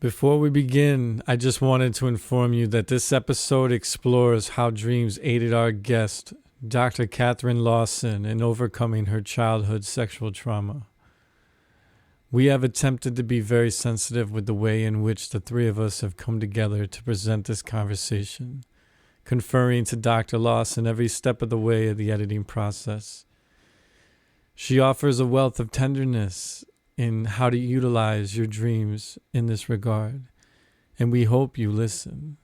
Before we begin, I just wanted to inform you that this episode explores how dreams aided our guest, Dr. Katherine Lawson, in overcoming her childhood sexual trauma. We have attempted to be very sensitive with the way in which the three of us have come together to present this conversation, conferring to Dr. Lawson every step of the way of the editing process. She offers a wealth of tenderness in how to utilize your dreams in this regard, and we hope you listen,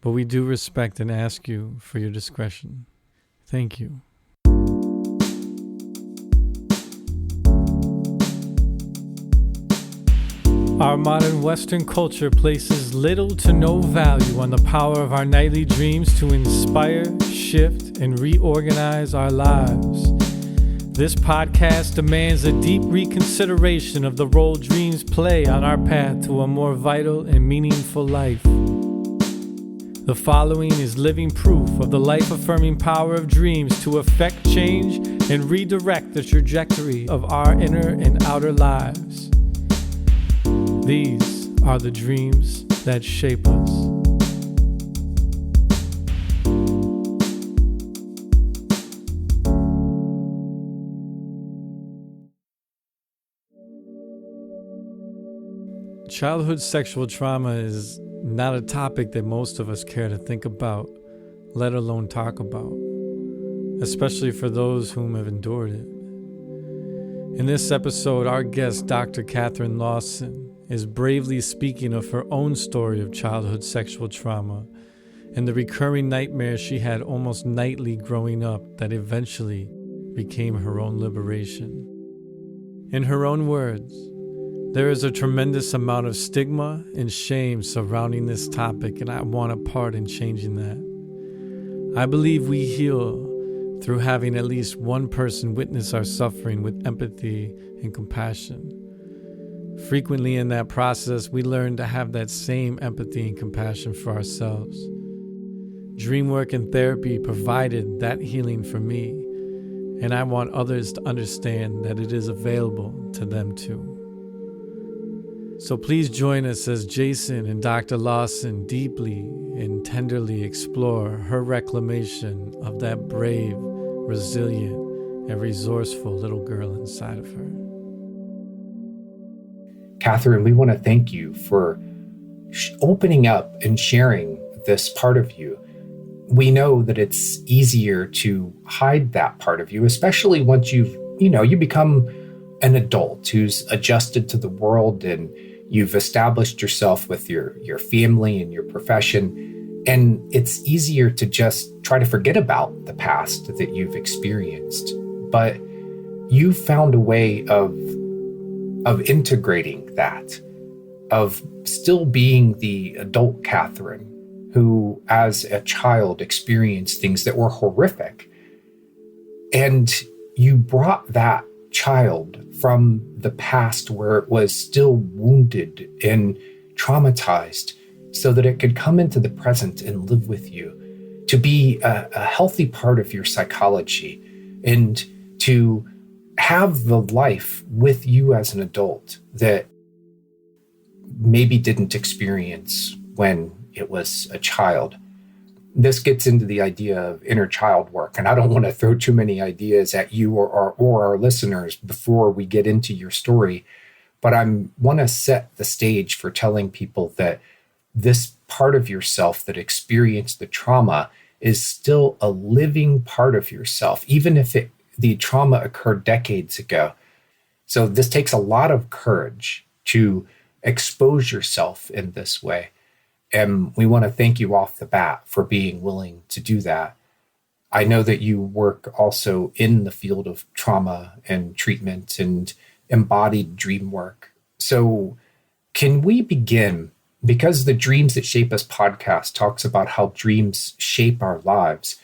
but we do respect and ask you for your discretion. Thank you. Our modern Western culture places little to no value on the power of our nightly dreams to inspire, shift, and reorganize our lives. This podcast demands a deep reconsideration of the role dreams play on our path to a more vital and meaningful life. The following is living proof of the life-affirming power of dreams to affect change and redirect the trajectory of our inner and outer lives. These are the dreams that shape us. Childhood sexual trauma is not a topic that most of us care to think about, let alone talk about, especially for those whom have endured it. In this episode, our guest, Dr. Katherine Lawson, is bravely speaking of her own story of childhood sexual trauma and the recurring nightmares she had almost nightly growing up that eventually became her own liberation. In her own words, there is a tremendous amount of stigma and shame surrounding this topic, and I want a part in changing that. I believe we heal through having at least one person witness our suffering with empathy and compassion. Frequently in that process, we learn to have that same empathy and compassion for ourselves. Dream work and therapy provided that healing for me, and I want others to understand that it is available to them too. So please join us as Jason and Dr. Lawson deeply and tenderly explore her reclamation of that brave, resilient, and resourceful little girl inside of her. Katherine, we want to thank you for opening up and sharing this part of you. We know that it's easier to hide that part of you, especially once you become an adult who's adjusted to the world and you've established yourself with your family and your profession. And it's easier to just try to forget about the past that you've experienced. But you found a way of integrating that, of still being the adult Katherine who, as a child, experienced things that were horrific. And you brought that child from the past where it was still wounded and traumatized so that it could come into the present and live with you, to be a healthy part of your psychology and to have the life with you as an adult that maybe didn't experience when it was a child. This gets into the idea of inner child work, and I don't want to throw too many ideas at you or our listeners before we get into your story, but I want to set the stage for telling people that this part of yourself that experienced the trauma is still a living part of yourself, even if the trauma occurred decades ago. So this takes a lot of courage to expose yourself in this way. And we want to thank you off the bat for being willing to do that. I know that you work also in the field of trauma and treatment and embodied dream work. So can we begin, because the Dreams That Shape Us podcast talks about how dreams shape our lives,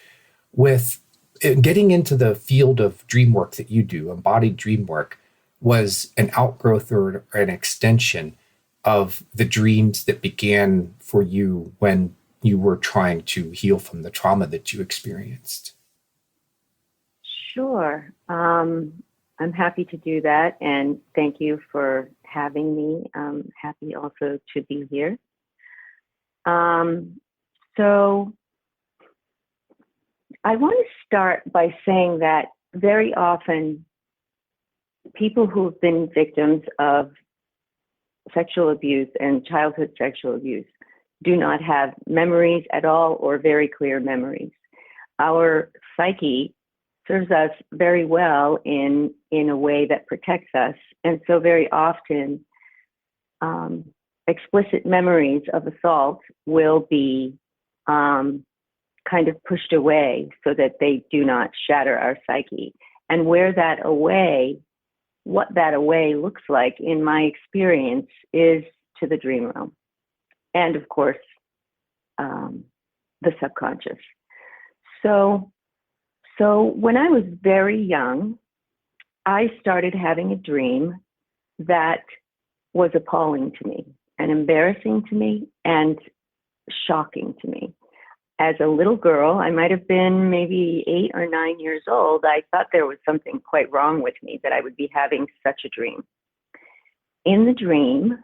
with getting into the field of dream work that you do. Embodied dream work was an outgrowth or an extension of the dreams that began for you when you were trying to heal from the trauma that you experienced. Sure. I'm happy to do that, and thank you for having me. I'm happy also to be here. So I want to start by saying that very often people who've been victims of sexual abuse and childhood sexual abuse do not have memories at all or very clear memories. Our psyche serves us very well in a way that protects us. And so very often, explicit memories of assault will be kind of pushed away so that they do not shatter our psyche. And what that away looks like, in my experience, is to the dream realm. And of course, the subconscious. So when I was very young, I started having a dream that was appalling to me and embarrassing to me and shocking to me. As a little girl, I might have been maybe 8 or 9 years old. I thought there was something quite wrong with me that I would be having such a dream. In the dream,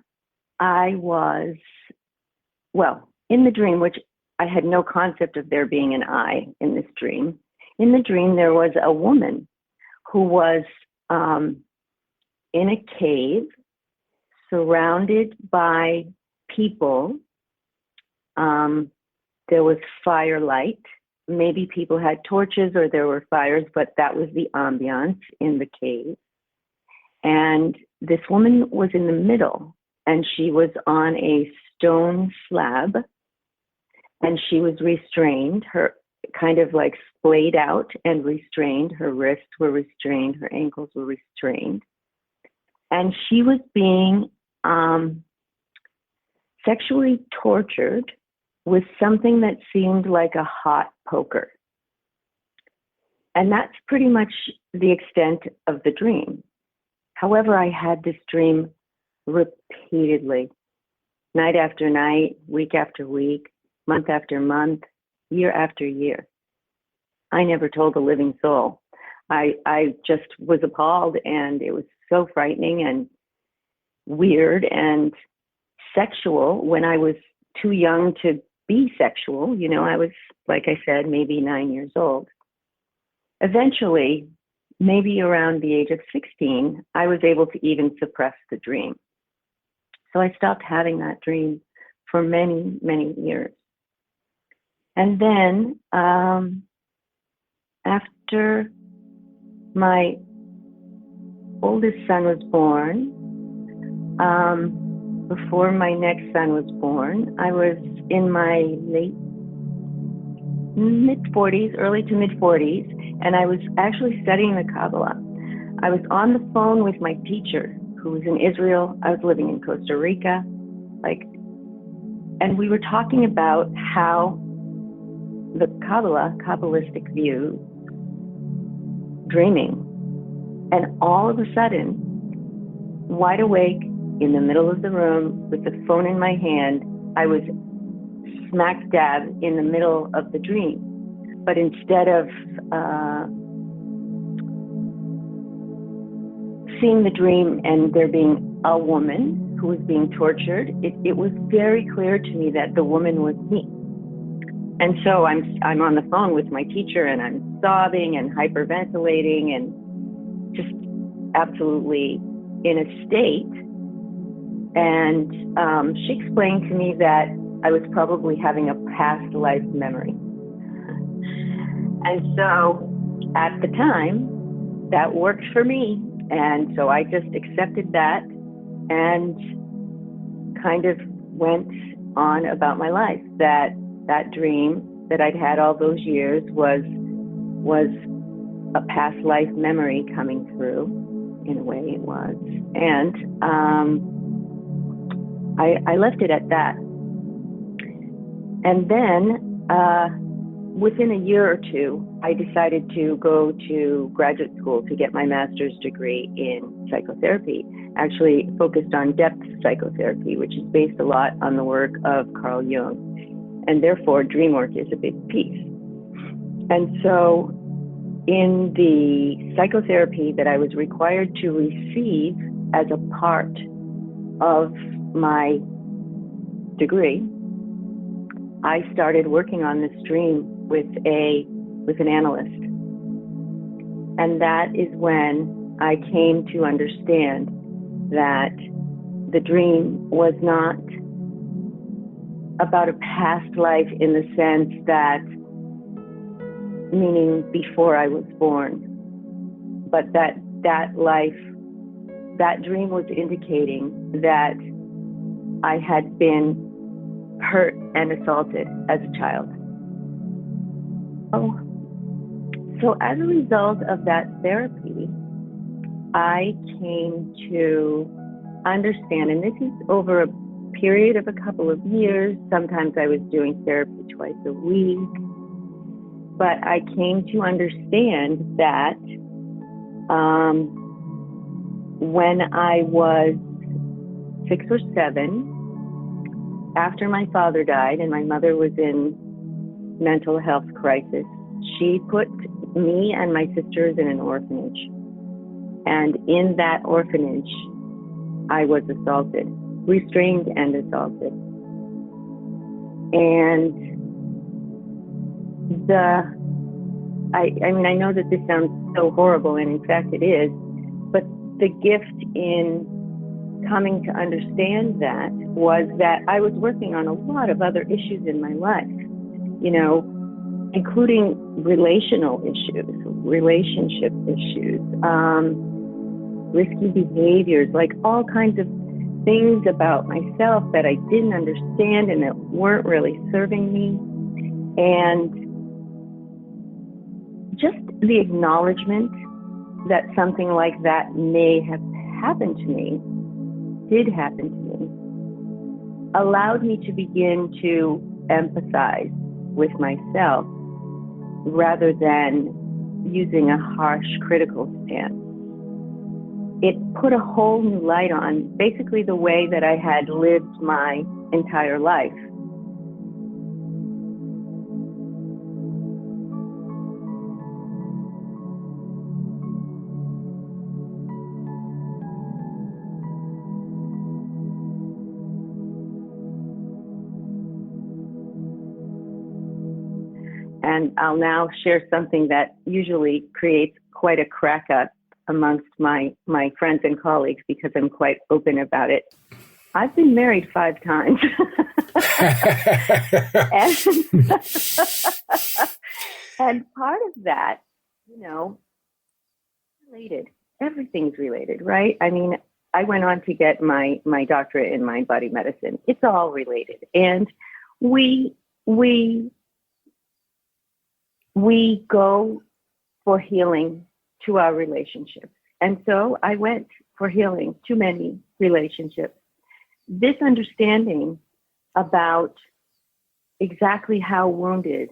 which I had no concept of there being an I in this dream. In the dream, there was a woman who was in a cave surrounded by people. There was firelight. Maybe people had torches or there were fires, but that was the ambiance in the cave. And this woman was in the middle, and she was on a stone slab, and she was restrained. Her kind of like splayed out and restrained. Her wrists were restrained. Her ankles were restrained. And she was being sexually tortured with something that seemed like a hot poker. And that's pretty much the extent of the dream. However, I had this dream repeatedly, night after night, week after week, month after month, year after year. I never told a living soul. I just was appalled, and it was so frightening and weird and sexual when I was too young to be sexual. You know, I was, like I said, maybe 9 years old. Eventually, maybe around the age of 16, I was able to even suppress the dream. So I stopped having that dream for many, many years. And then after my oldest son was born, before my next son was born, I was in my mid-40s, early to mid-40s, and I was actually studying the Kabbalah. I was on the phone with my teacher, who was in Israel. I was living in Costa Rica, and we were talking about how the Kabbalistic view, dreaming, and all of a sudden, wide awake, in the middle of the room, with the phone in my hand, I was smack dab in the middle of the dream. But instead of seeing the dream and there being a woman who was being tortured, it was very clear to me that the woman was me. And so I'm on the phone with my teacher, and I'm sobbing and hyperventilating and just absolutely in a state. And she explained to me that I was probably having a past life memory. And so at the time, that worked for me. And so I just accepted that and kind of went on about my life. That dream that I'd had all those years was a past life memory coming through. In a way it was. And I left it at that. And then within a year or two, I decided to go to graduate school to get my master's degree in psychotherapy, actually focused on depth psychotherapy, which is based a lot on the work of Carl Jung. And therefore, dream work is a big piece. And so in the psychotherapy that I was required to receive as a part of my degree, I started working on this dream with an analyst. And that is when I came to understand that the dream was not about a past life in the sense that, meaning before I was born, but that life, that dream was indicating that I had been hurt and assaulted as a child. So as a result of that therapy, I came to understand, and this is over a period of a couple of years. Sometimes I was doing therapy twice a week, but I came to understand that when I was 6 or 7, after my father died and my mother was in mental health crisis, she put me and my sisters in an orphanage. And in that orphanage, I was assaulted, restrained and assaulted. And I know that this sounds so horrible, and in fact it is, but the gift in coming to understand that was that I was working on a lot of other issues in my life, including relational issues, relationship issues, risky behaviors, like all kinds of things about myself that I didn't understand and that weren't really serving me. And just the acknowledgement that something like that may have happened to me, did happen to me, allowed me to begin to empathize with myself rather than using a harsh critical stance. It put a whole new light on basically the way that I had lived my entire life. And I'll now share something that usually creates quite a crack up amongst my friends and colleagues because I'm quite open about it. I've been married 5 times. and part of that, related. Everything's related, right? I mean, I went on to get my doctorate in mind body medicine. It's all related. And we go for healing to our relationships. And so I went for healing to many relationships. This understanding about exactly how wounded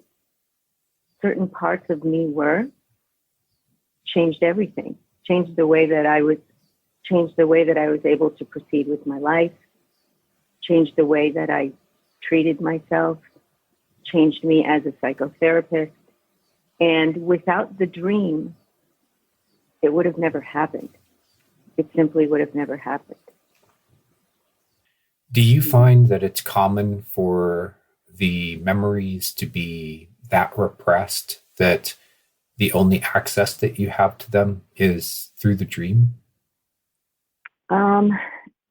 certain parts of me were changed everything, changed the way that I was able to proceed with my life, changed the way that I treated myself, changed me as a psychotherapist. And without the dream, it would have never happened. It simply would have never happened. Do you find that it's common for the memories to be that repressed that the only access that you have to them is through the dream?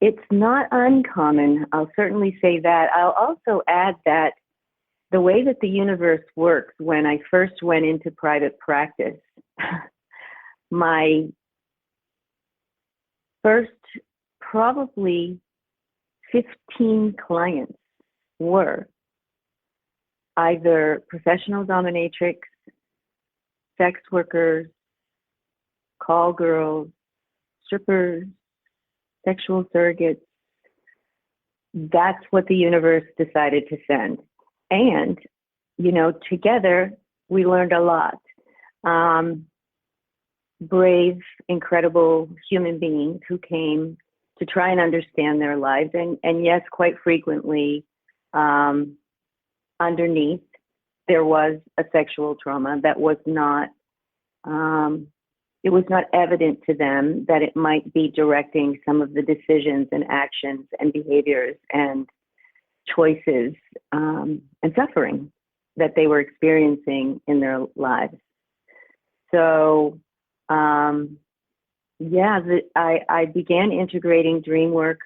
It's not uncommon. I'll certainly say that. I'll also add that the way that the universe works, when I first went into private practice, my first probably 15 clients were either professional dominatrix, sex workers, call girls, strippers, sexual surrogates. That's what the universe decided to send. And, together we learned a lot. Brave, incredible human beings who came to try and understand their lives. And yes, quite frequently, underneath, there was a sexual trauma that was not it was not evident to them that it might be directing some of the decisions and actions and behaviors and choices and suffering that they were experiencing in their lives. So, I began integrating dream work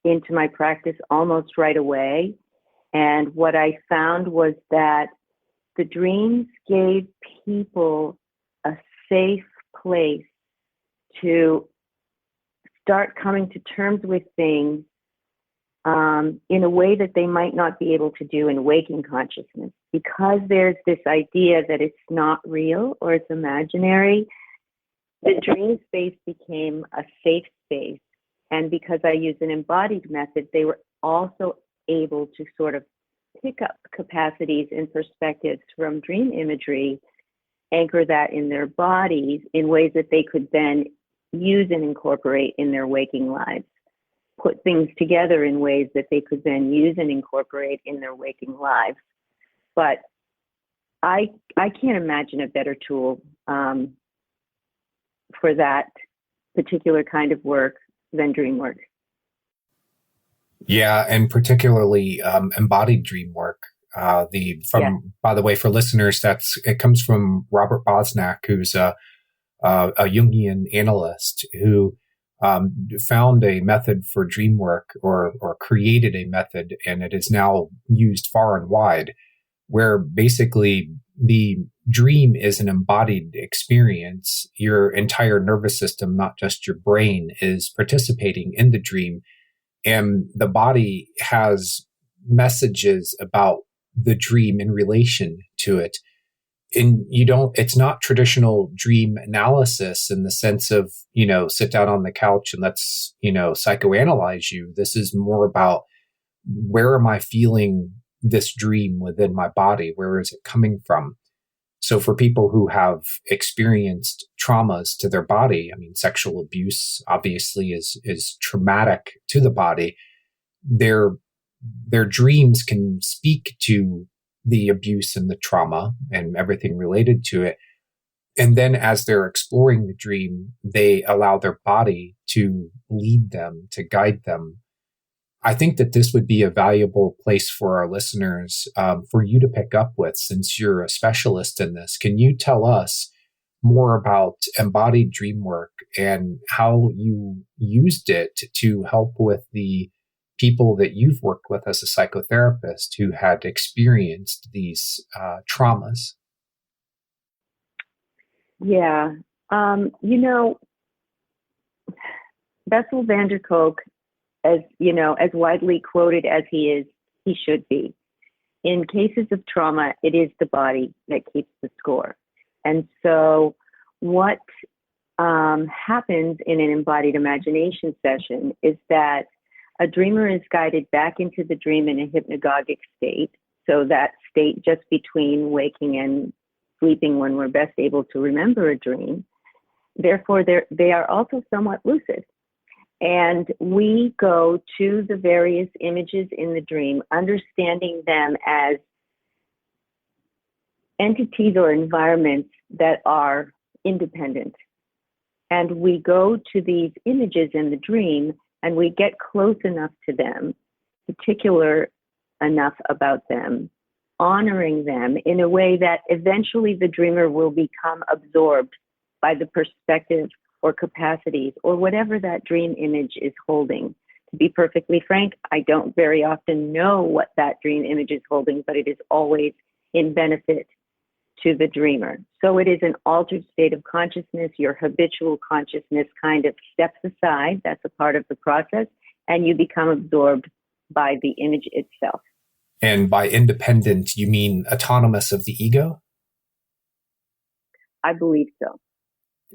into my practice almost right away. And what I found was that the dreams gave people a safe place to start coming to terms with things in a way that they might not be able to do in waking consciousness, because there's this idea that it's not real or it's imaginary. The dream space became a safe space. And because I use an embodied method, they were also able to sort of pick up capacities and perspectives from dream imagery, anchor that in their bodies in ways that they could then use and incorporate in their waking lives, put things together in ways that they could then use and incorporate in their waking lives. But I can't imagine a better tool for that particular kind of work than dream work. Yeah, and particularly embodied dream work. By the way, for listeners, it comes from Robert Bosnak, who's a Jungian analyst who found a method for dream work or created a method, and it is now used far and wide, where basically the dream is an embodied experience. Your entire nervous system, not just your brain, is participating in the dream. And the body has messages about the dream in relation to it. And it's not traditional dream analysis in the sense of, sit down on the couch and let's, psychoanalyze you. This is more about, where am I feeling this dream within my body? Where is it coming from? So for people who have experienced traumas to their body, sexual abuse obviously is traumatic to the body. Their dreams can speak to the abuse and the trauma and everything related to it. And then as they're exploring the dream, they allow their body to lead them, to guide them. I think that this would be a valuable place for our listeners, for you to pick up with, since you're a specialist in this. Can you tell us more about embodied dream work and how you used it to help with the people that you've worked with as a psychotherapist who had experienced these traumas? Yeah. Bessel van der Kolk, as widely quoted as he is, he should be. In cases of trauma, it is the body that keeps the score. And so what happens in an embodied imagination session is that a dreamer is guided back into the dream in a hypnagogic state. So that state just between waking and sleeping, when we're best able to remember a dream. Therefore, they are also somewhat lucid. And we go to the various images in the dream, understanding them as entities or environments that are independent. And we go to these images in the dream and we get close enough to them, particular enough about them, honoring them in a way that eventually the dreamer will become absorbed by the perspective or capacities or whatever that dream image is holding. To be perfectly frank, I don't very often know what that dream image is holding, but it is always in benefit to the dreamer. So it is an altered state of consciousness. Your habitual consciousness kind of steps aside. That's a part of the process, and you become absorbed by the image itself. And by independent, you mean autonomous of the ego? I believe so.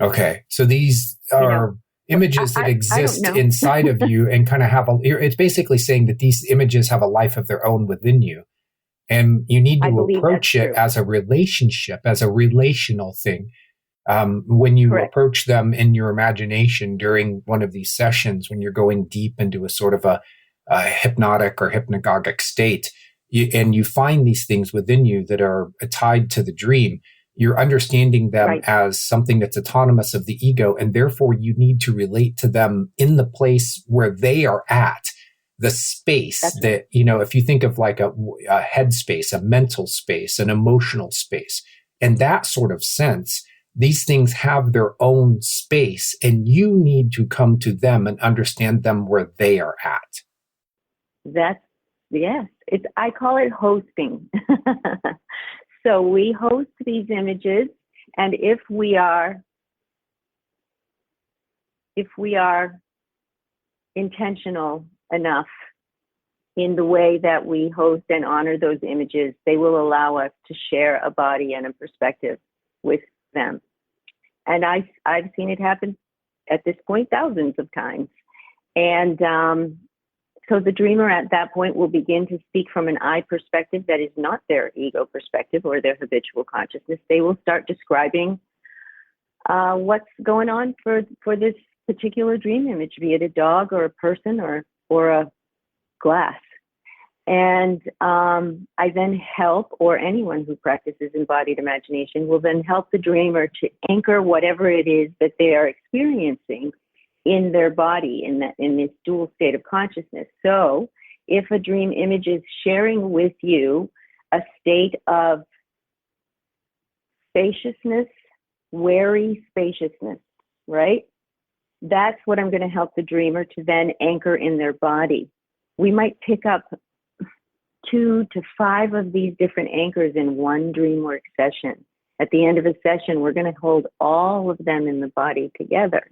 Okay. So these are images that exist inside of you and kind of it's basically saying that these images have a life of their own within you. And you need to approach it as a relationship, as a relational thing. When you approach them in your imagination during one of these sessions, when you're going deep into a sort of a hypnotic or hypnagogic state, and you find these things within you that are tied to the dream, You're understanding them Right. as something that's autonomous of the ego, and therefore you need to relate to them in the place where they are at, the space That's that, if you think of like a headspace, a mental space, an emotional space, in that sort of sense, these things have their own space, and you need to come to them and understand them where they are at. Yes. I call it hosting. So we host these images, and if we are intentional enough in the way that we host and honor those images, they will allow us to share a body and a perspective with them. And I've seen it happen at this point thousands of times. And so the dreamer at that point will begin to speak from an I perspective that is not their ego perspective or their habitual consciousness. They will start describing what's going on for this particular dream image, be it a dog or a person or a glass. And I then help, or anyone who practices embodied imagination will then help the dreamer to anchor whatever it is that they are experiencing in their body, in this dual state of consciousness. So if a dream image is sharing with you a state of spaciousness, wary spaciousness, right? That's what I'm going to help the dreamer to then anchor in their body. We might pick up 2 to 5 of these different anchors in one dream work session. At the end of a session, we're going to hold all of them in the body together.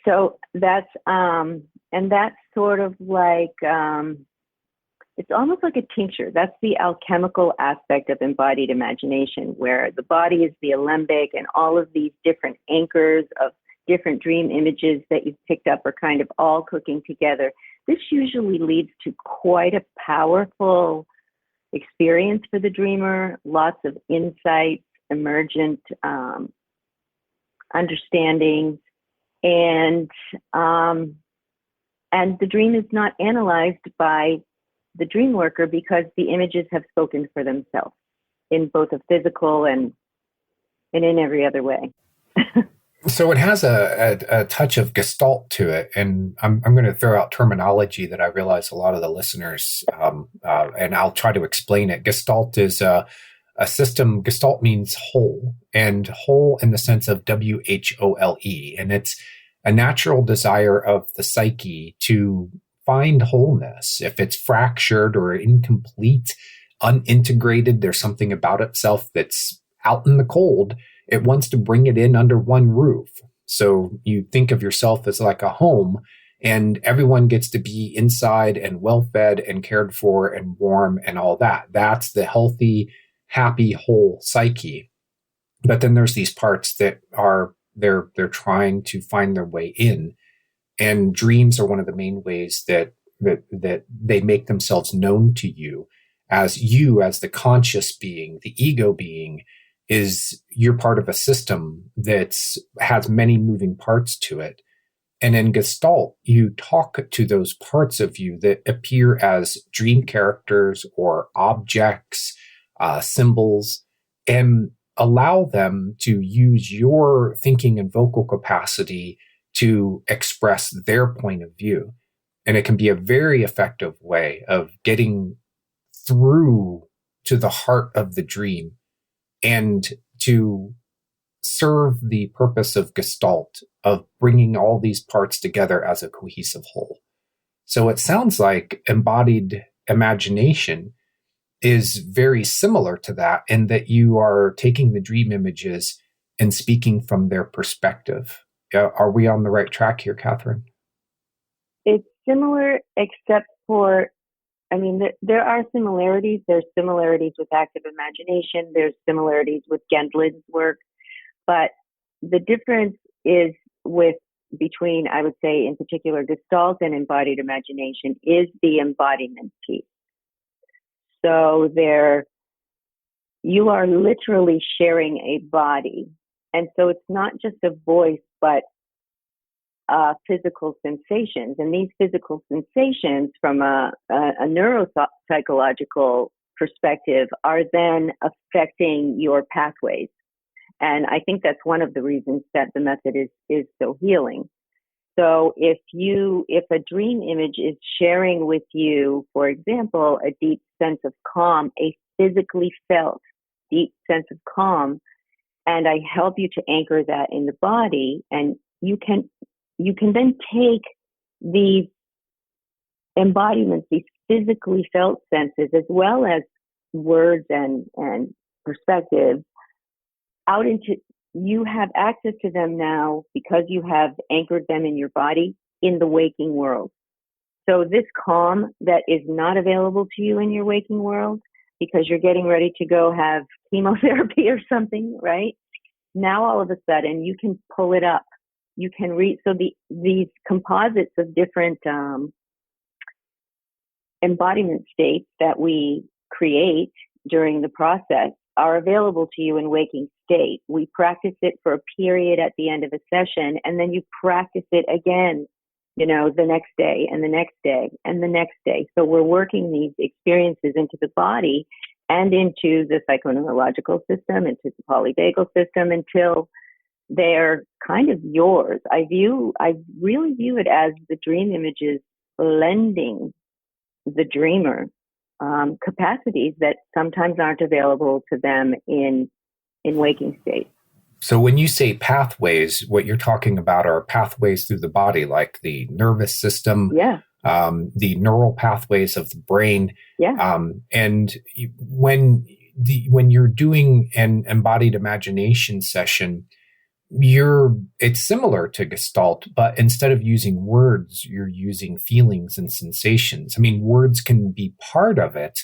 So that's sort of like, it's almost like a tincture. That's the alchemical aspect of embodied imagination, where the body is the alembic and all of these different anchors of different dream images that you've picked up are kind of all cooking together. This usually leads to quite a powerful experience for the dreamer, lots of insights, emergent understandings, and the dream is not analyzed by the dream worker because the images have spoken for themselves in both a physical and in every other way. So it has a touch of Gestalt to it, and I'm going to throw out terminology that I realize a lot of the listeners, and I'll try to explain it. Gestalt is a system. Gestalt means whole, and whole in the sense of WHOLE, and it's a natural desire of the psyche to find wholeness. If it's fractured or incomplete, unintegrated, there's something about itself that's out in the cold. It wants to bring it in under one roof. So you think of yourself as like a home, and everyone gets to be inside and well-fed and cared for and warm and all that. That's the healthy, happy, whole psyche. But then there's these parts that are, they're trying to find their way in. And dreams are one of the main ways that they make themselves known to you, as the conscious being, the ego being, is you're part of a system that has many moving parts to it. And in Gestalt, you talk to those parts of you that appear as dream characters or objects, symbols, and allow them to use your thinking and vocal capacity to express their point of view. And it can be a very effective way of getting through to the heart of the dream and to serve the purpose of Gestalt, of bringing all these parts together as a cohesive whole. So it sounds like embodied imagination is very similar to that, in that you are taking the dream images and speaking from their perspective. Are we on the right track here, Katherine? It's similar, except for, there are similarities. There's similarities with active imagination. There's similarities with Gendlin's work. But the difference is between, I would say, in particular, Gestalt and embodied imagination is the embodiment piece. So you are literally sharing a body. And so it's not just a voice, but physical sensations. And these physical sensations from a neuropsychological perspective are then affecting your pathways And I think that's one of the reasons that the method is so healing. So if a dream image is sharing with you, for example, a deep sense of calm, a physically felt deep sense of calm, and I help you to anchor that in the body, and you can then take these embodiments, these physically felt senses, as well as words and perspectives, out into, you have access to them now because you have anchored them in your body in the waking world. So this calm that is not available to you in your waking world because you're getting ready to go have chemotherapy or something, right? Now all of a sudden you can pull it up. You can read. So these composites of different embodiment states that we create during the process are available to you in waking state. We practice it for a period at the end of a session, and then you practice it again, the next day and the next day and the next day. So we're working these experiences into the body and into the psychoneurological system, into the polyvagal system, until they're kind of yours. I really view it as the dream images blending the dreamer capacities that sometimes aren't available to them in waking state. So when you say pathways, what you're talking about are pathways through the body, like the nervous system, the neural pathways of the brain. And when you're doing an embodied imagination session, it's similar to Gestalt, but instead of using words, you're using feelings and sensations. I mean, words can be part of it,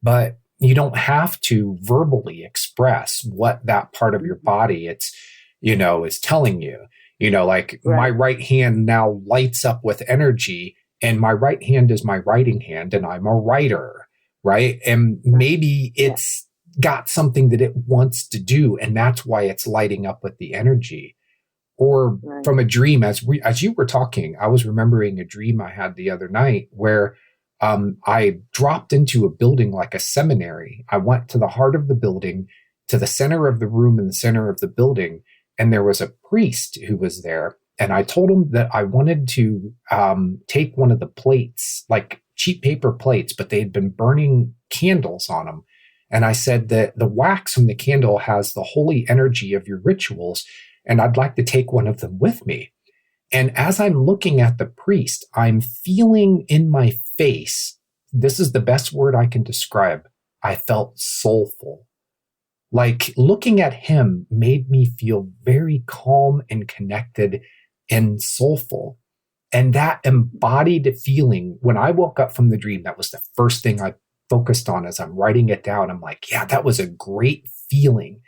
but you don't have to verbally express what that part of your body is telling you. Like my right hand now lights up with energy, and my right hand is my writing hand, and I'm a writer, right? And maybe it's got something that it wants to do, and that's why it's lighting up with the energy. Or from a dream, as you were talking, I was remembering a dream I had the other night where I dropped into a building like a seminary. I went to the heart of the building, to the center of the room, in the center of the building, and there was a priest who was there. And I told him that I wanted to take one of the plates, like cheap paper plates, but they had been burning candles on them. And I said that the wax from the candle has the holy energy of your rituals, and I'd like to take one of them with me. And as I'm looking at the priest, I'm feeling in my face, this is the best word I can describe, I felt soulful. Like looking at him made me feel very calm and connected and soulful. And that embodied feeling, when I woke up from the dream, that was the first thing I focused on as I'm writing it down. I'm like, yeah, that was a great feeling.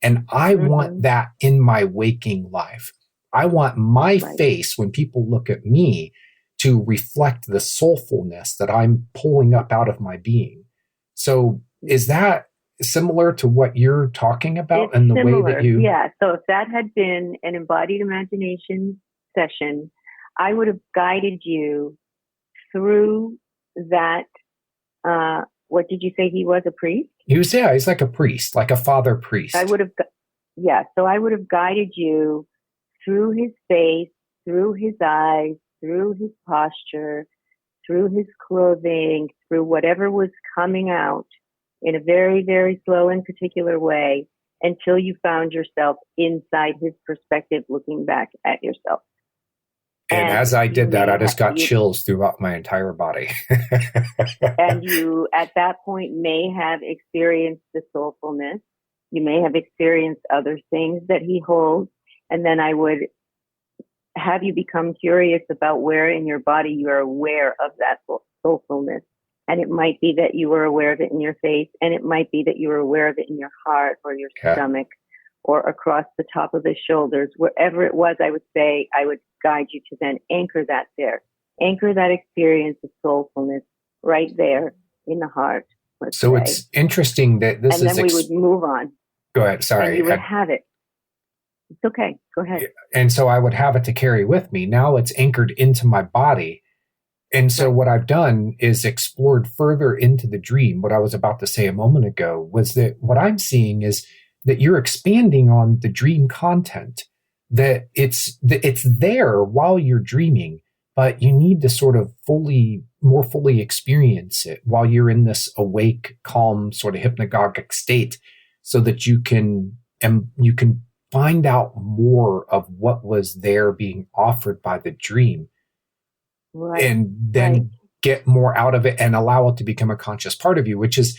And I want that in my waking life. I want my face, when people look at me, to reflect the soulfulness that I'm pulling up out of my being. So is that similar to what you're talking about? It's and the similar. way that you... Yeah. So if that had been an embodied imagination session, I would have guided you through that. What did you say? He was a priest? He's like a priest, like a father priest. So I would have guided you through his face, through his eyes, through his posture, through his clothing, through whatever was coming out in a very, very slow and particular way until you found yourself inside his perspective, looking back at yourself. And as I did that, I just got chills throughout my entire body. And you, at that point, may have experienced the soulfulness. You may have experienced other things that he holds. And then I would have you become curious about where in your body you are aware of that soulfulness. And it might be that you were aware of it in your face, and it might be that you were aware of it in your heart or your stomach or across the top of the shoulders. Wherever it was, I would say, I would guide you to then anchor that there. Anchor that experience of soulfulness right there in the heart. So it's interesting that this is... And then we would move on. Go ahead, sorry. And you would have it. It's okay. Go ahead. And so I would have it to carry with me. Now it's anchored into my body. And so what I've done is explored further into the dream. What I was about to say a moment ago was that what I'm seeing is that you're expanding on the dream content, that it's there while you're dreaming, but you need to sort of more fully experience it while you're in this awake, calm, sort of hypnagogic state, so that you can find out more of what was there being offered by the dream. Right. And then get more out of it and allow it to become a conscious part of you, which is,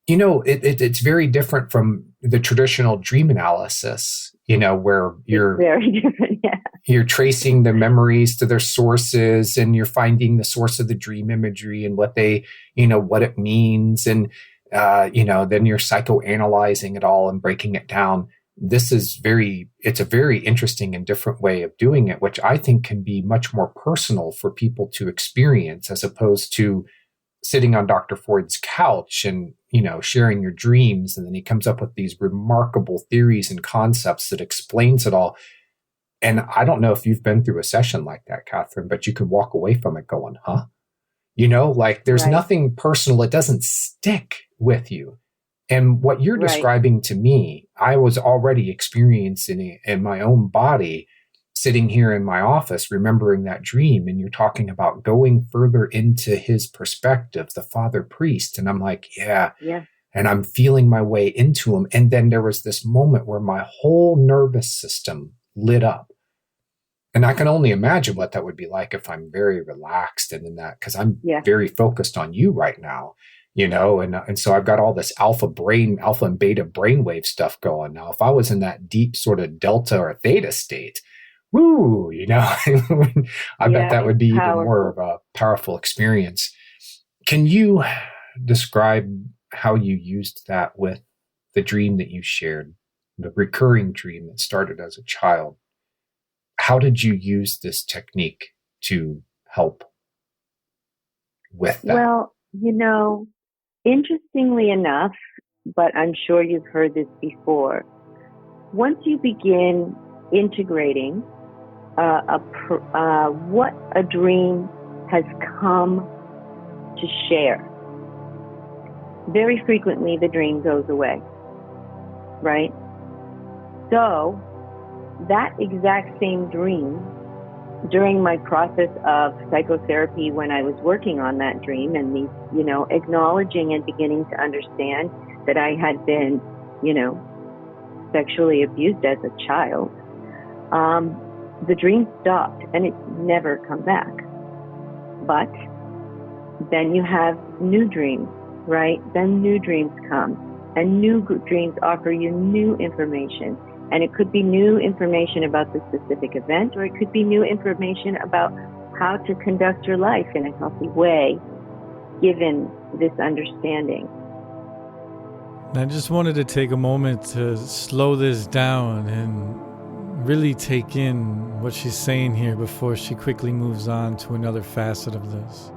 it's very different from the traditional dream analysis, where you're very different. Yeah. You're tracing the memories to their sources, and you're finding the source of the dream imagery and what what it means. And, then you're psychoanalyzing it all and breaking it down. It's a very interesting and different way of doing it, which I think can be much more personal for people to experience, as opposed to sitting on Dr. Freud's couch and, sharing your dreams. And then he comes up with these remarkable theories and concepts that explains it all. And I don't know if you've been through a session like that, Katherine, but you could walk away from it going, huh? There's nothing personal. It doesn't stick with you. And what you're describing to me, I was already experiencing it in my own body, sitting here in my office, remembering that dream. And you're talking about going further into his perspective, the father priest. And I'm like, yeah. And I'm feeling my way into him. And then there was this moment where my whole nervous system lit up. And I can only imagine what that would be like if I'm very relaxed and in that, because I'm very focused on you right now. And so I've got all this alpha and beta brainwave stuff going. Now, if I was in that deep sort of delta or theta state, woo, I bet that would be even more of a powerful experience. Can you describe how you used that with the dream that you shared, the recurring dream that started as a child? How did you use this technique to help with that? Well, interestingly enough, but I'm sure you've heard this before, once you begin integrating what a dream has come to share, very frequently the dream goes away, right? So that exact same dream, during my process of psychotherapy, when I was working on that dream and these, acknowledging and beginning to understand that I had been, sexually abused as a child, the dream stopped and it's never come back. But then you have new dreams, right? Then new dreams come, and new dreams offer you new information. And it could be new information about the specific event, or it could be new information about how to conduct your life in a healthy way, given this understanding. I just wanted to take a moment to slow this down and really take in what she's saying here before she quickly moves on to another facet of this.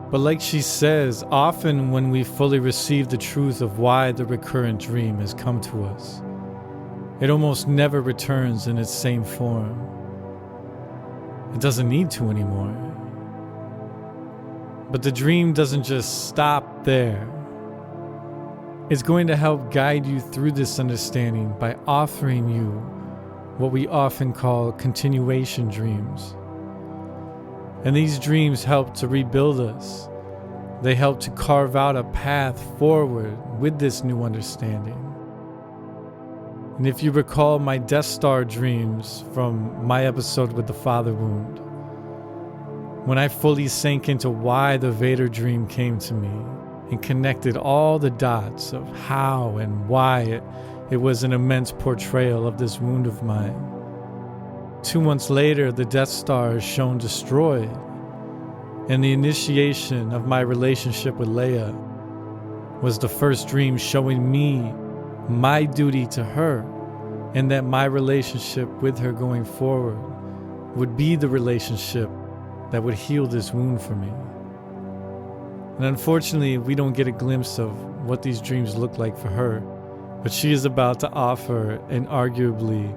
But like she says, often when we fully receive the truth of why the recurrent dream has come to us, it almost never returns in its same form. It doesn't need to anymore. But the dream doesn't just stop there. It's going to help guide you through this understanding by offering you what we often call continuation dreams. And these dreams help to rebuild us. They help to carve out a path forward with this new understanding. And if you recall my Death Star dreams from my episode with the father wound, when I fully sank into why the Vader dream came to me and connected all the dots of how and why it was an immense portrayal of this wound of mine. 2 months later, the Death Star is shown destroyed, and the initiation of my relationship with Leia was the first dream showing me my duty to her, and that my relationship with her going forward would be the relationship that would heal this wound for me. And unfortunately, we don't get a glimpse of what these dreams look like for her, but she is about to offer an arguably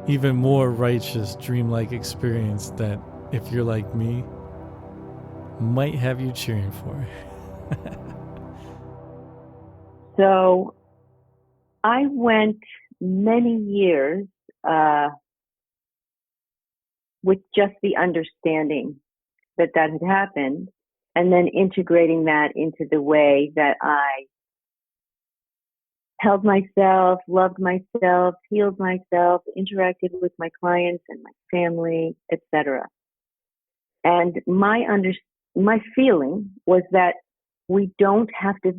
even more righteous dreamlike experience that, if you're like me, might have you cheering for. So I went many years with just the understanding that that had happened, and then integrating that into the way that I held myself, loved myself, healed myself, interacted with my clients and my family, etc. And my feeling was that we don't have to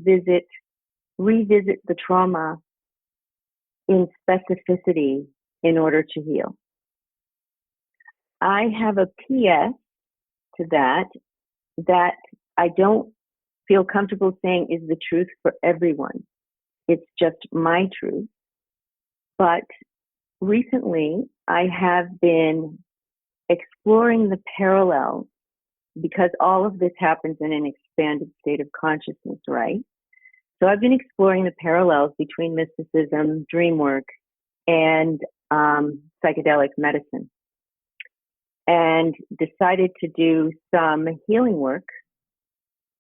revisit the trauma in specificity in order to heal. I have a PS to that I don't feel comfortable saying is the truth for everyone. It's just my truth. But recently, I have been exploring the parallels, because all of this happens in an expanded state of consciousness, right? So I've been exploring the parallels between mysticism, dream work, and psychedelic medicine, and decided to do some healing work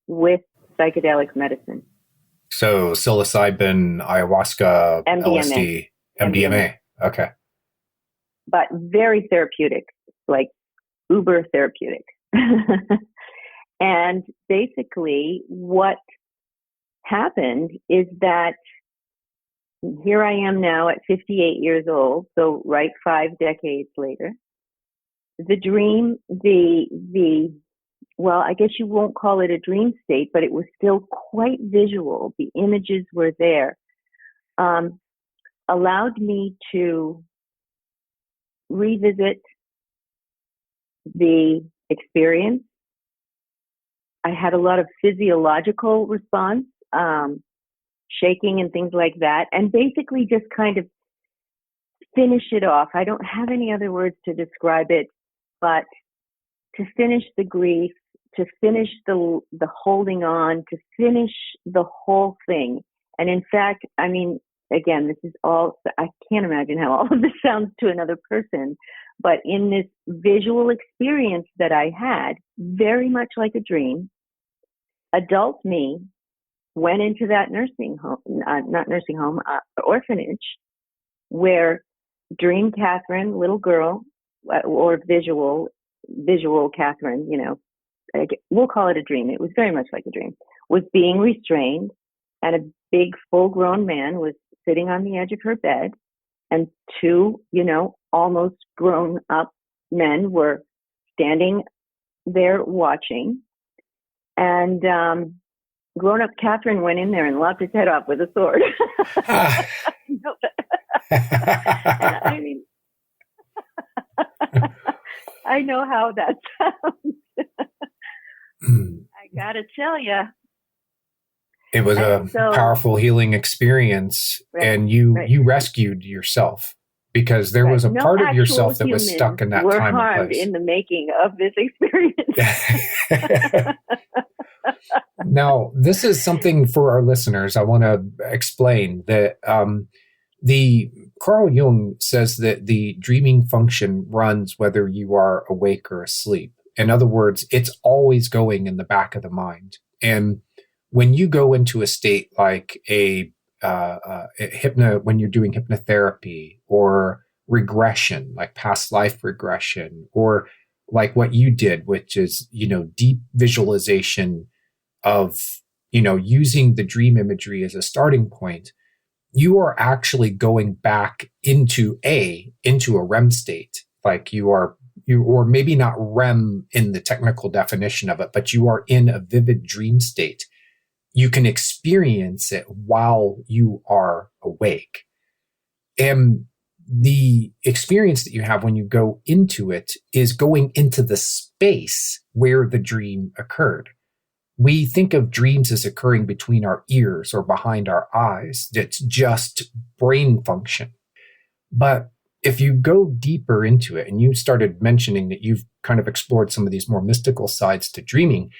with psychedelic medicine. So psilocybin, ayahuasca, MDMA. LSD, MDMA. Okay. But very therapeutic, like uber therapeutic. And basically what happened is that here I am now at 58 years old, so right 5 decades later. The dream, well, I guess you won't call it a dream state, but it was still quite visual. The images were there. Allowed me to revisit the experience. I had a lot of physiological response, shaking and things like that, and basically just kind of finish it off. I don't have any other words to describe it, but to finish the grief, to finish the holding on, to finish the whole thing. And in fact, I mean, again, this is all, I can't imagine how all of this sounds to another person, but in this visual experience that I had, very much like a dream, adult me went into that nursing home, orphanage, where dream Katherine, little girl, or visual Katherine, you know, we'll call it a dream. It was very much like a dream, was being restrained, and a big full-grown man was sitting on the edge of her bed, and 2, you know, almost grown-up men were standing there watching. And grown-up Katherine went in there and lopped his head off with a sword. I mean, I know how that sounds. I gotta tell you, it was a powerful healing experience, right, and you rescued yourself, because there was a part of yourself that was stuck in that time and place. Were harmed in the making of this experience. Now, this is something for our listeners. I want to explain that the Carl Jung says that the dreaming function runs whether you are awake or asleep. In other words, it's always going in the back of the mind. And when you go into a state like when you're doing hypnotherapy, or regression, like past life regression, or like what you did, which is, you know, deep visualization of, you know, using the dream imagery as a starting point, you are actually going back into a REM state. Like or maybe not REM in the technical definition of it, but you are in a vivid dream state. You can experience it while you are awake. And the experience that you have when you go into it is going into the space where the dream occurred. We think of dreams as occurring between our ears or behind our eyes. It's just brain function. But if you go deeper into it, and you started mentioning that you've kind of explored some of these more mystical sides to dreaming,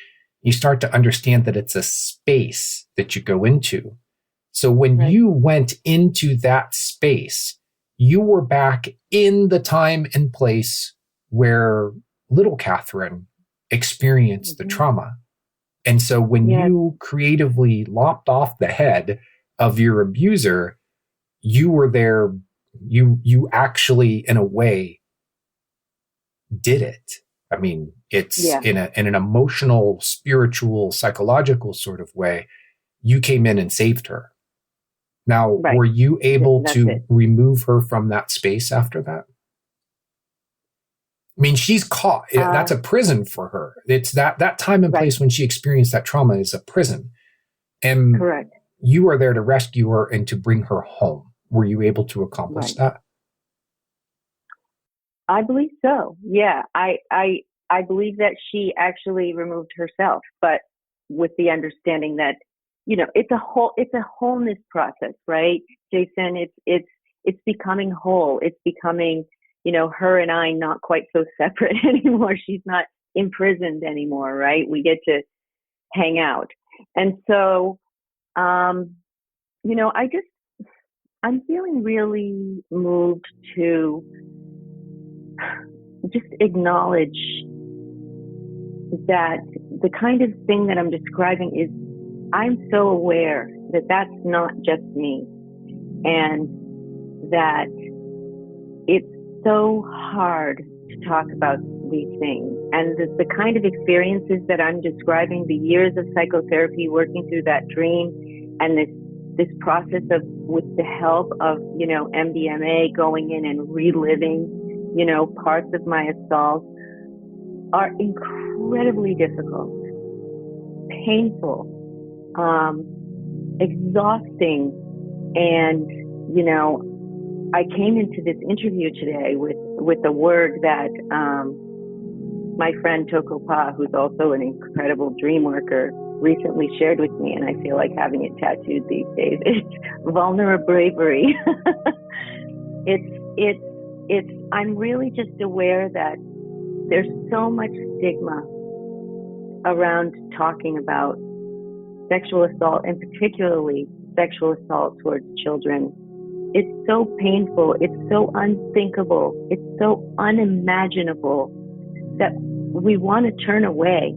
you start to understand that it's a space that you go into. So when you went into that space, you were back in the time and place where little Katherine experienced the trauma. And so when you creatively lopped off the head of your abuser, you were there. You actually, in a way, did it. I mean, it's in an emotional, spiritual, psychological sort of way. You came in and saved her. Now, were you able to remove her from that space after that? I mean, she's caught. That's a prison for her. It's that time and place when she experienced that trauma is a prison. And correct. You are there to rescue her and to bring her home. Were you able to accomplish that? I believe so. Yeah. I believe that she actually removed herself, but with the understanding that, you know, it's a wholeness process, right, Jason? It's becoming whole. It's becoming, you know, her and I not quite so separate anymore. She's not imprisoned anymore, right? We get to hang out. And so, you know, I'm feeling really moved to just acknowledge that the kind of thing that I'm describing is, I'm so aware that that's not just me, and that it's so hard to talk about these things. And the kind of experiences that I'm describing, the years of psychotherapy, working through that dream, and this process of, with the help of, you know, MDMA, going in and reliving, you know, parts of my assault, are incredibly difficult, painful, exhausting. And, you know, I came into this interview today with a word that my friend Toko Pa, who's also an incredible dream worker, recently shared with me, and I feel like having it tattooed these days. It's vulnerable bravery. I'm really just aware that there's so much stigma around talking about sexual assault, and particularly sexual assault towards children. It's so painful. It's so unthinkable. It's so unimaginable that we want to turn away.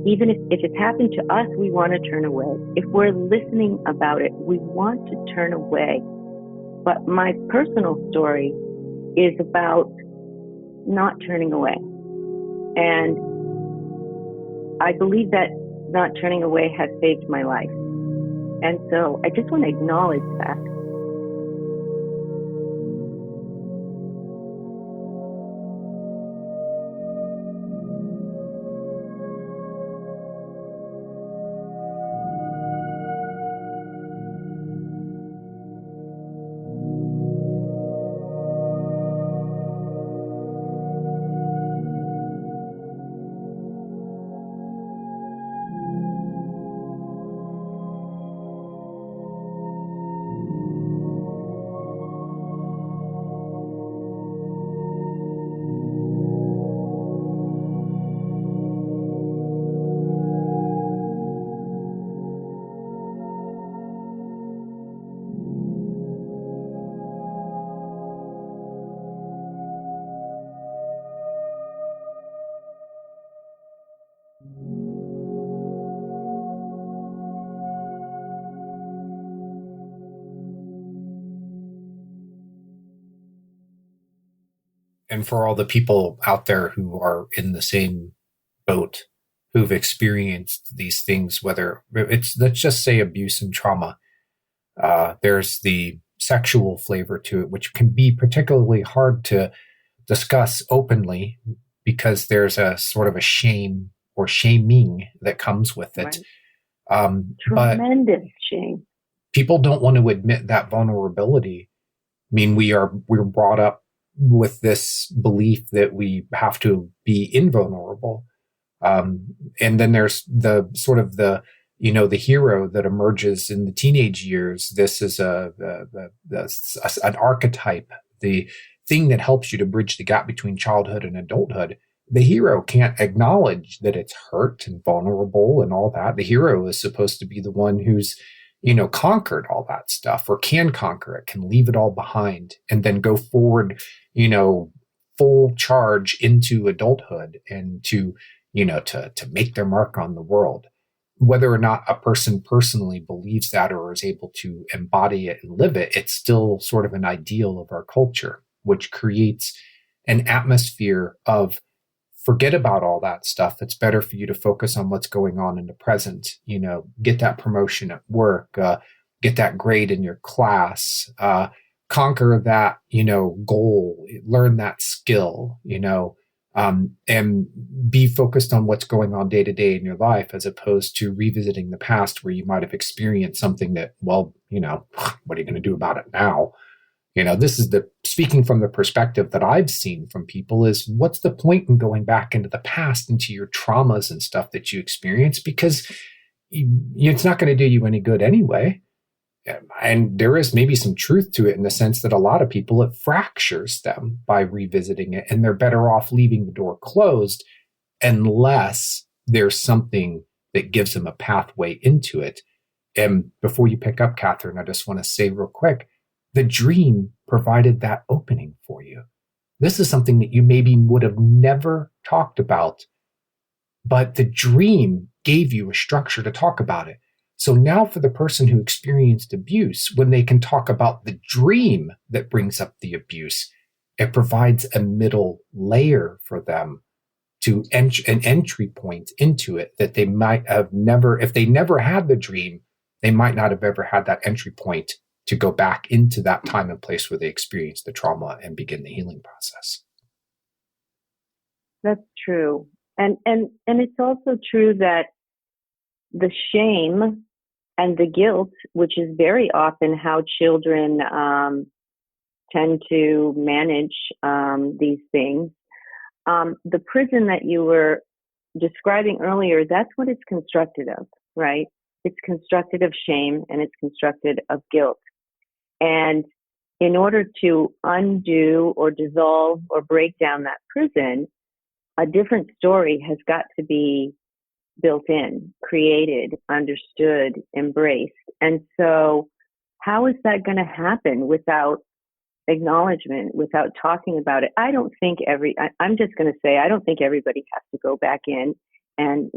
Even if it's happened to us, we want to turn away. If we're listening about it, we want to turn away. But my personal story is about not turning away. And I believe that not turning away has saved my life. And so I just want to acknowledge that. And for all the people out there who are in the same boat, who've experienced these things, whether it's, let's just say, abuse and trauma, there's the sexual flavor to it, which can be particularly hard to discuss openly because there's a sort of a shame or shaming that comes with it. Right. Tremendous shame. People don't want to admit that vulnerability. I mean, we're brought up with this belief that we have to be invulnerable. And then there's the sort of the hero that emerges in the teenage years. This is an archetype, the thing that helps you to bridge the gap between childhood and adulthood. The hero can't acknowledge that it's hurt and vulnerable and all that. The hero is supposed to be the one who's, conquered all that stuff, or can conquer it, can leave it all behind and then go forward, full charge into adulthood and to make their mark on the world. whether or not a person personally believes that or is able to embody it and live it, it's still sort of an ideal of our culture, which creates an atmosphere of forget about all that stuff. It's better for you to focus on what's going on in the present. Get that promotion at work, get that grade in your class, conquer that, goal, learn that skill, and be focused on what's going on day to day in your life, as opposed to revisiting the past where you might have experienced something that, well, what are you going to do about it now? This is speaking from the perspective that I've seen from people is, what's the point in going back into the past, into your traumas and stuff that you experienced? Because it's not going to do you any good anyway. And there is maybe some truth to it in the sense that a lot of people, it fractures them by revisiting it, and they're better off leaving the door closed unless there's something that gives them a pathway into it. And before you pick up, Katherine, I just want to say real quick, the dream provided that opening for you. This is something that you maybe would have never talked about, but the dream gave you a structure to talk about it. So now for the person who experienced abuse, when they can talk about the dream that brings up the abuse, it provides a middle layer for them to an entry point into it that they might have never, if they never had the dream, they might not have ever had that entry point to go back into that time and place where they experienced the trauma and begin the healing process. That's true. And it's also true that the shame and the guilt, which is very often how children tend to manage these things, the prison that you were describing earlier, that's what it's constructed of, right? It's constructed of shame and it's constructed of guilt. And in order to undo or dissolve or break down that prison, a different story has got to be built in, created, understood, embraced. And so how is that going to happen without acknowledgement, without talking about it? I don't think I'm just going to say, I don't think everybody has to go back in and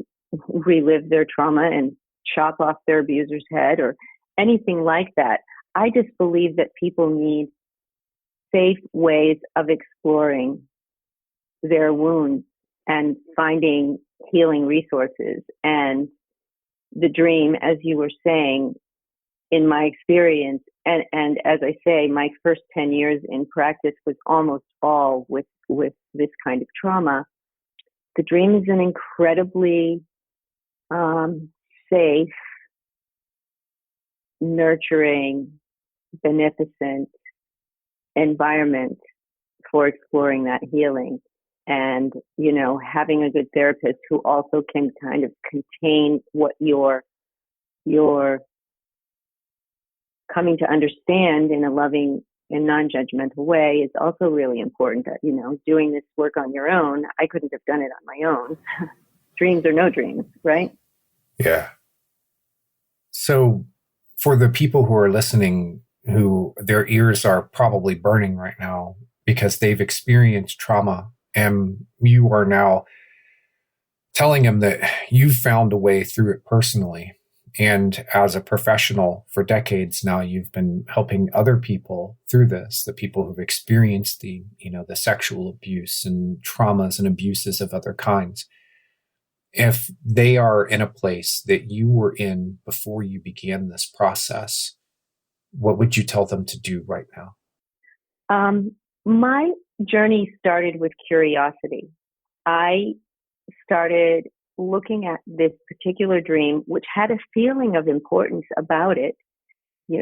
relive their trauma and chop off their abuser's head or anything like that. I just believe that people need safe ways of exploring their wounds and finding healing resources. And the dream, as you were saying, in my experience, and as I say, my first 10 years in practice was almost all with this kind of trauma. The dream is an incredibly safe, nurturing, beneficent environment for exploring that healing. And, having a good therapist who also can kind of contain what you're coming to understand in a loving and non-judgmental way is also really important. That, doing this work on your own, I couldn't have done it on my own. Dreams or no dreams, right? Yeah. So for the people who are listening, who their ears are probably burning right now because they've experienced trauma, and you are now telling them that you've found a way through it personally. And as a professional for decades now, you've been helping other people through this, the people who've experienced the sexual abuse and traumas and abuses of other kinds. If they are in a place that you were in before you began this process, what would you tell them to do right now? My journey started with curiosity. I started looking at this particular dream, which had a feeling of importance about it,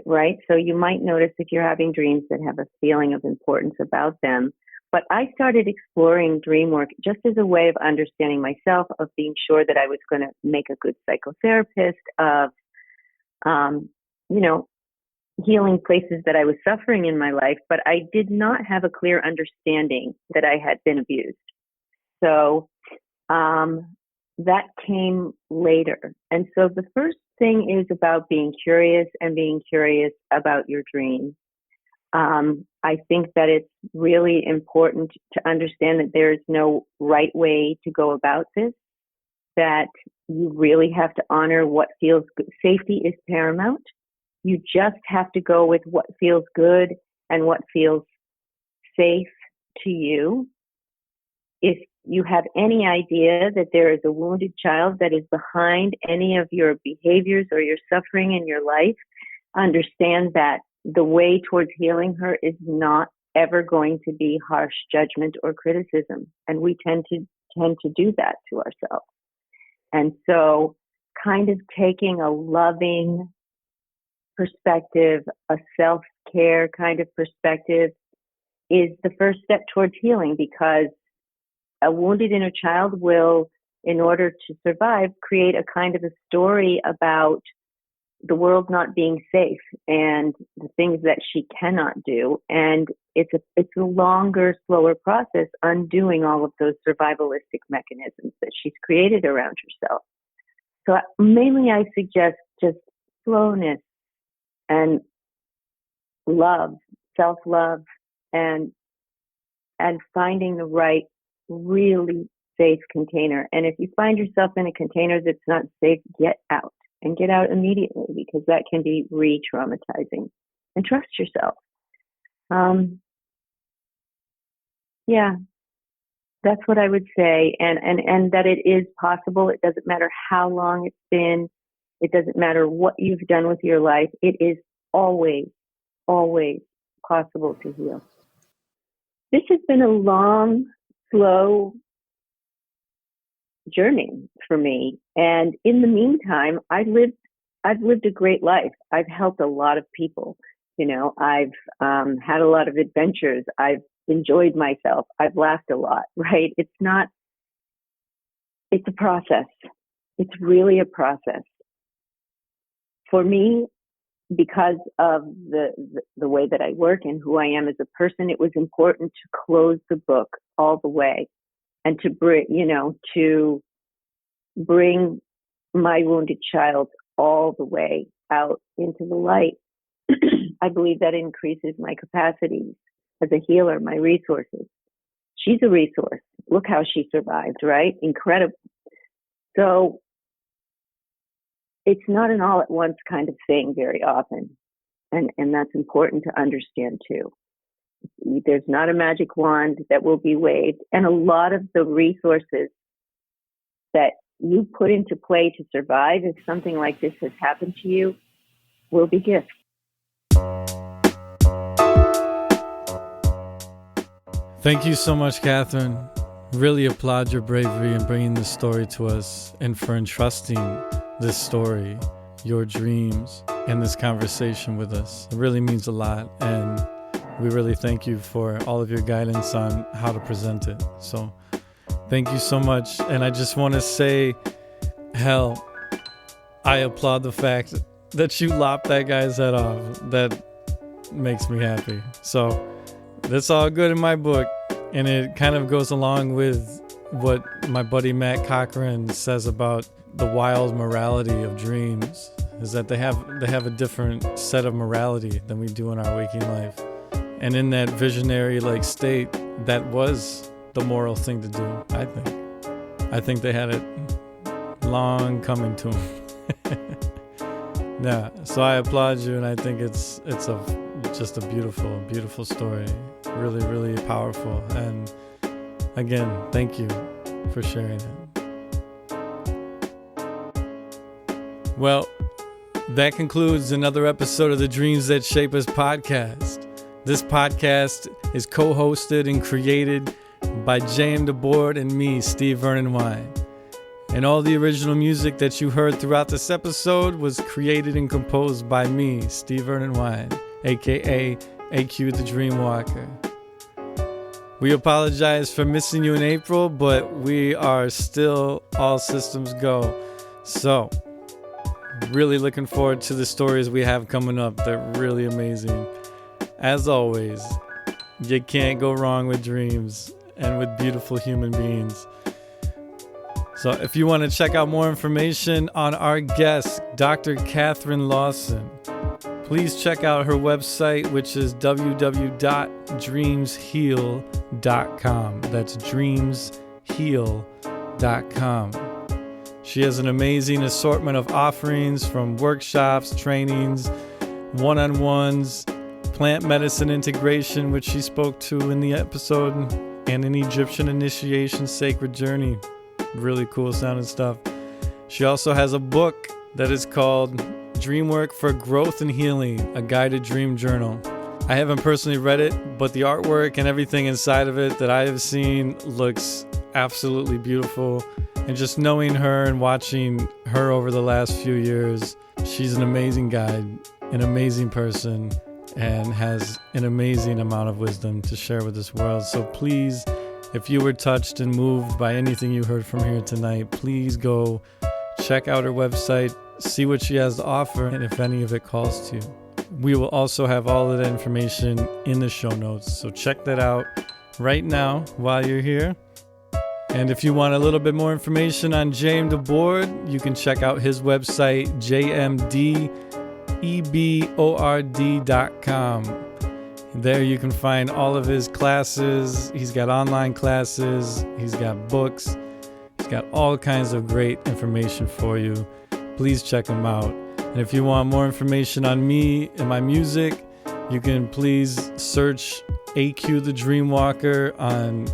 right? So you might notice if you're having dreams that have a feeling of importance about them. But I started exploring dream work just as a way of understanding myself, of being sure that I was going to make a good psychotherapist, of, healing places that I was suffering in my life, but I did not have a clear understanding that I had been abused. So that came later. And so the first thing is about being curious and being curious about your dreams. I think that it's really important to understand that there's no right way to go about this, that you really have to honor what feels good. Safety is paramount. You just have to go with what feels good and what feels safe to you. If you have any idea that there is a wounded child that is behind any of your behaviors or your suffering in your life, understand that the way towards healing her is not ever going to be harsh judgment or criticism. And we tend to do that to ourselves. And so kind of taking a loving perspective, a self-care kind of perspective is the first step towards healing, because a wounded inner child will, in order to survive, create a kind of a story about the world not being safe and the things that she cannot do. And it's a longer, slower process undoing all of those survivalistic mechanisms that she's created around herself. So mainly I suggest just slowness and love, self-love, and finding the right, really safe container. And if you find yourself in a container that's not safe, get out, and get out immediately, because that can be re-traumatizing. And trust yourself. Yeah, that's what I would say. And that it is possible. It doesn't matter how long it's been. It doesn't matter what you've done with your life. It is always, always possible to heal. This has been a long, slow journey for me. And in the meantime, I've lived a great life. I've helped a lot of people. I've had a lot of adventures. I've enjoyed myself. I've laughed a lot, right? It's a process. It's really a process. For me, because of the way that I work and who I am as a person, it was important to close the book all the way, and to bring my wounded child all the way out into the light. I believe that increases my capacities as a healer, my resources. She's a resource. Look how she survived, right? Incredible. So it's not an all at once kind of thing very often. And that's important to understand too. There's not a magic wand that will be waved. And a lot of the resources that you put into play to survive if something like this has happened to you will be gifts. Thank you so much, Katherine. Really applaud your bravery in bringing this story to us, and for entrusting this story, your dreams, and this conversation with us. It really means a lot, and we really thank you for all of your guidance on how to present it. So thank you so much. And I just want to say, hell, I applaud the fact that you lopped that guy's head off. That makes me happy. So that's all good in my book. And it kind of goes along with what my buddy Matt Cochran says about the wild morality of dreams, is that they have a different set of morality than we do in our waking life. And in that visionary state, that was the moral thing to do, I think. I think they had it long coming to them. Yeah, so I applaud you, and I think it's just a beautiful, beautiful story. Really, really powerful. And again, thank you for sharing it. Well, that concludes another episode of the Dreams That Shape Us podcast. This podcast is co-hosted and created by J.M. DeBoard and me, Steve Vernon Wine. And all the original music that you heard throughout this episode was created and composed by me, Steve Vernon Wine, aka AQ the Dreamwalker. We apologize for missing you in April, but we are still all systems go. So, really looking forward to the stories we have coming up. They're really amazing. As always, you can't go wrong with dreams and with beautiful human beings. So if you want to check out more information on our guest, Dr. Katherine Lawson, please check out her website, which is www.dreamsheal.com. That's dreamsheal.com. She has an amazing assortment of offerings from workshops, trainings, one-on-ones, plant medicine integration, which she spoke to in the episode, and an Egyptian initiation sacred journey. Really cool sounding stuff. She also has a book that is called Dreamwork for Growth and Healing, a guided dream journal. I haven't personally read it, but the artwork and everything inside of it that I have seen looks absolutely beautiful. And just knowing her and watching her over the last few years, she's an amazing guide, an amazing person, and has an amazing amount of wisdom to share with this world. So please, if you were touched and moved by anything you heard from here tonight, please go check out her website, see what she has to offer, and if any of it calls to you. We will also have all of that information in the show notes, so check that out right now while you're here. And if you want a little bit more information on James DeBoard, you can check out his website, jmdebord.com. There you can find all of his classes. He's got online classes, he's got books, he's got all kinds of great information for you. Please check him out. And if you want more information on me and my music, you can please search AQ the Dreamwalker on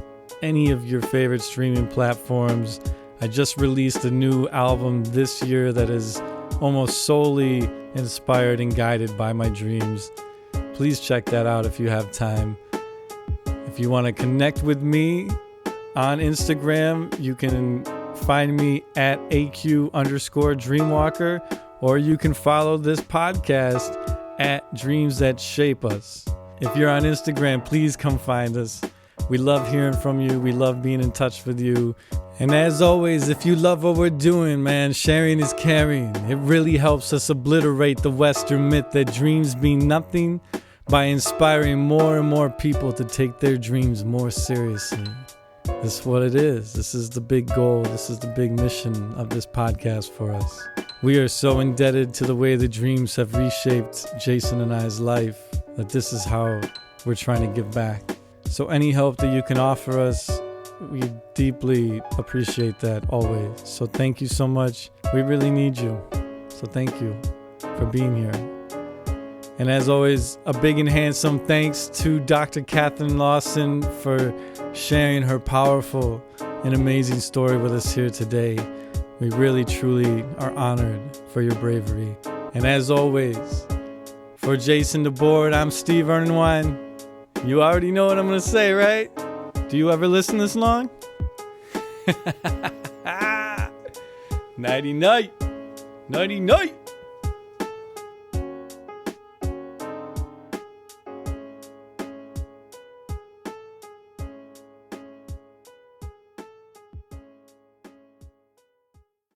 any of your favorite streaming platforms. I just released a new album this year that is almost solely inspired and guided by my dreams. Please check that out if you have time. If you want to connect with me on Instagram, you can find me at AQ_Dreamwalker, or you can follow this podcast at Dreams That Shape Us. If you're on Instagram, please come find us. We love hearing from you. We love being in touch with you. And as always, if you love what we're doing, man, sharing is caring. It really helps us obliterate the Western myth that dreams mean nothing by inspiring more and more people to take their dreams more seriously. This is what it is. This is the big goal. This is the big mission of this podcast for us. We are so indebted to the way the dreams have reshaped Jason and I's life that this is how we're trying to give back. So any help that you can offer us, we deeply appreciate that always. So thank you so much. We really need you. So thank you for being here. And as always, a big and handsome thanks to Dr. Katherine Lawson for sharing her powerful and amazing story with us here today. We really, truly are honored for your bravery. And as always, for Jason DeBoard, I'm Steve Ernenwine. You already know what I'm going to say, right? Do you ever listen this long? Nighty night. Nighty night.